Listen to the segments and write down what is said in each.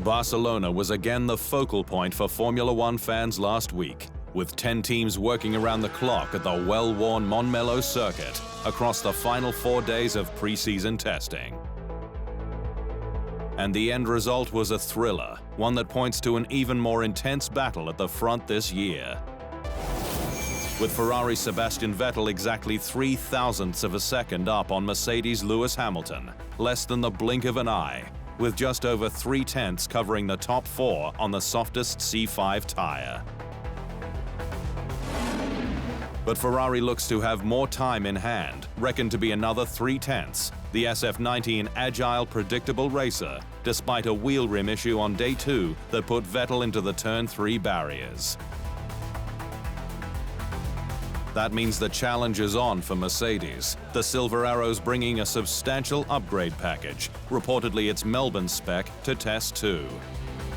Barcelona was again the focal point for Formula One fans last week, with 10 teams working around the clock at the well-worn Montmeló circuit across the final 4 days of pre-season testing. And the end result was a thriller, one that points to an even more intense battle at the front this year. With Ferrari's Sebastian Vettel exactly 0.003 of a second up on Mercedes' Lewis Hamilton, less than the blink of an eye, with just over 0.3 covering the top 4 on the softest C5 tyre. But Ferrari looks to have more time in hand, reckoned to be another 0.3. The SF90 an agile, predictable racer, despite a wheel rim issue on day 2 that put Vettel into the Turn 3 barriers. That means the challenge is on for Mercedes, the Silver Arrows bringing a substantial upgrade package, reportedly its Melbourne spec, to test 2.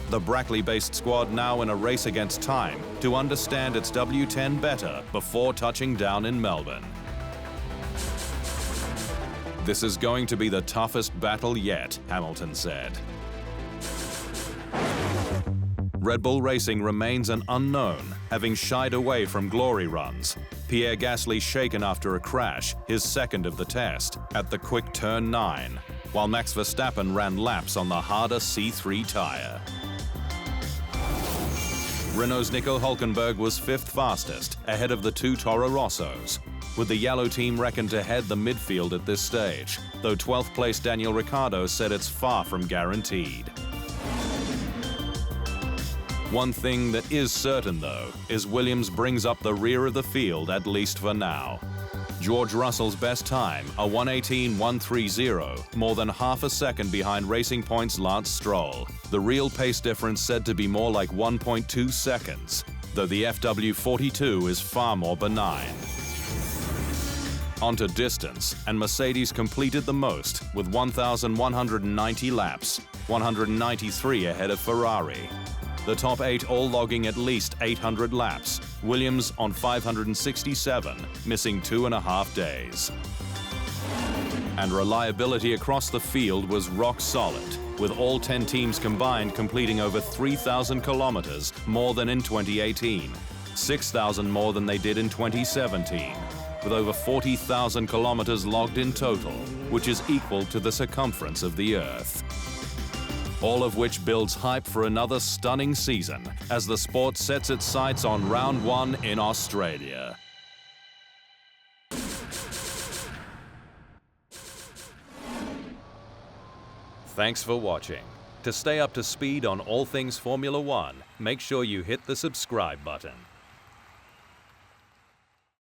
The Brackley-based squad now in a race against time to understand its W10 better before touching down in Melbourne. This is going to be the toughest battle yet, Hamilton said. Red Bull Racing remains an unknown, having shied away from glory runs. Pierre Gasly shaken after a crash, his second of the test, at the quick turn 9, while Max Verstappen ran laps on the harder C3 tyre. Renault's Nico Hülkenberg was 5th fastest, ahead of the 2 Toro Rossos, with the yellow team reckoned to head the midfield at this stage, though 12th place Daniel Ricciardo said it's far from guaranteed. One thing that is certain, though, is Williams brings up the rear of the field, at least for now. George Russell's best time, a 1:18.130, more than half a second behind Racing Point's Lance Stroll. The real pace difference said to be more like 1.2 seconds, though the FW42 is far more benign. Onto distance, and Mercedes completed the most with 1,190 laps, 193 ahead of Ferrari. The top 8 all logging at least 800 laps, Williams on 567, missing 2.5 days. And reliability across the field was rock solid, with all 10 teams combined completing over 3,000 kilometers more than in 2018, 6,000 more than they did in 2017, with over 40,000 kilometers logged in total, which is equal to the circumference of the Earth. All of which builds hype for another stunning season as the sport sets its sights on round 1 in Australia. Thanks for watching. To stay up to speed on all things Formula One, make sure you hit the subscribe button.